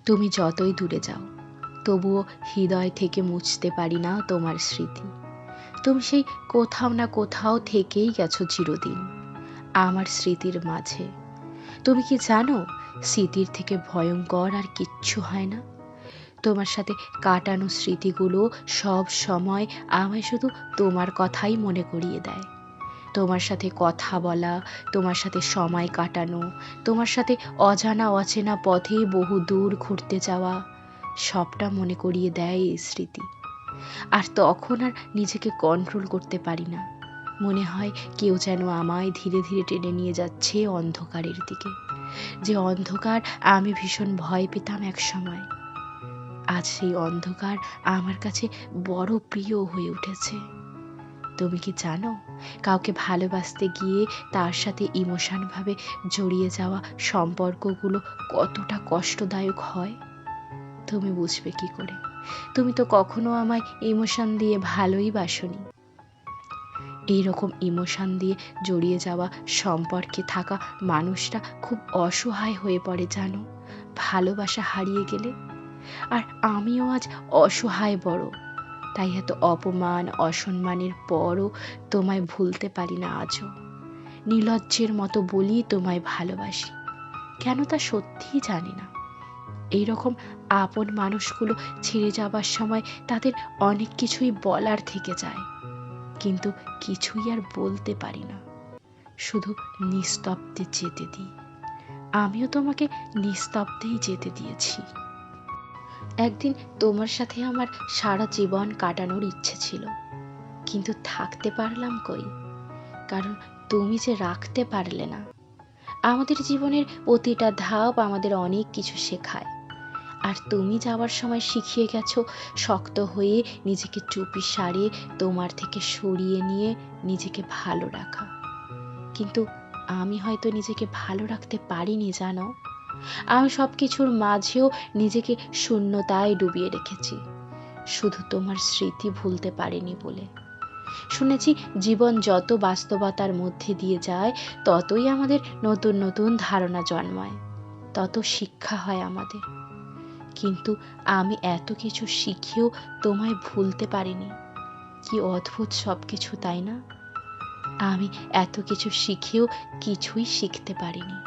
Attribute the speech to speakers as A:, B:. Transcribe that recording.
A: তুমি যতই দূরে যাও, তবুও হৃদয় থেকে মুছতে পারি না তোমার স্মৃতি। তুমি সেই কোথাও না কোথাও থেকেই গেছো চিরদিন আমার স্মৃতির মাঝে। তুমি কি জানো, স্মৃতির থেকে ভয়ঙ্কর আর কিচ্ছু হয় না। তোমার সাথে কাটানো স্মৃতিগুলো সব সময় আমায় শুধু তোমার কথাই মনে করিয়ে দেয়। তোমার সাথে কথা বলা, তোমার সাথে সময় কাটানো, তোমার সাথে অজানা অচেনা পথে বহু দূর ঘুরতে যাওয়া, সবটা মনে করিয়ে দেয় এই স্মৃতি। আর তখন আর নিজেকে কন্ট্রোল করতে পারি না। মনে হয় কেউ যেন আমায় ধীরে ধীরে টেনে নিয়ে যাচ্ছে অন্ধকারের দিকে, যে অন্ধকার আমি ভীষণ ভয় পেতাম এক সময়। আজ সেই অন্ধকার আমার কাছে বড় প্রিয় হয়ে উঠেছে। তুমি কি জানো, কাউকে ভালোবাসতে গিয়ে তার সাথে ইমোশনভাবে জড়িয়ে যাওয়া সম্পর্কগুলো কতটা কষ্টদায়ক হয়? তুমি বুঝবে কি করে? তুমি তো কখনো আমায় ইমোশন দিয়ে ভালোই বাসনি। এইরকম ইমোশন দিয়ে জড়িয়ে যাওয়া সম্পর্কে থাকা মানুষটা খুব অসহায় হয়ে পড়ে জানো, ভালোবাসা হারিয়ে গেলে। আর আমিও আজ অসহায় বড়, তাই এত অপমান অসম্মানের পরও তোমায় ভুলতে পারি না আজও। নির্লজ্জের মতো বলি তোমায় ভালোবাসি, কেন তা সত্যিই জানি না। এইরকম আপন মানুষগুলো ছেড়ে যাবার সময় তাদের অনেক কিছুই বলার থেকে যায়, কিন্তু কিছুই আর বলতে পারি না, শুধু নিস্তব্ধে যেতে দিই। আমিও তোমাকে নিস্তব্ধেই যেতে দিয়েছি। একদিন তোমার সাথে আমার সারা জীবন কাটানোর ইচ্ছে ছিল, কিন্তু থাকতে পারলাম কই, কারণ তুমি যে রাখতে পারলে না। আমাদের জীবনের প্রতিটা ধাপ আমাদের অনেক কিছু শেখায়, আর তুমি যাওয়ার সময় শিখিয়ে গেছো শক্ত হয়ে নিজেকে চুপি সারিয়ে তোমার থেকে সরিয়ে নিয়ে নিজেকে ভালো রাখা। কিন্তু আমি হয়তো নিজেকে ভালো রাখতে পারিনি জানো। আমি সব কিছুর মাঝেও নিজেকে শূন্যতায় ডুবিয়ে রেখেছি, শুধু তোমার স্মৃতি ভুলতে পারিনি বলে। শুনেছি জীবন যত বাস্তবতার মধ্যে দিয়ে যায়, ততই আমাদের নতুন নতুন ধারণা জন্মায়, তত শিক্ষা হয় আমাদের। কিন্তু আমি এত কিছু শিখেও তোমায় ভুলতে পারিনি। কি অদ্ভুত সব কিছু, তাই না? আমি এত কিছু শিখেও কিছুই শিখতে পারিনি।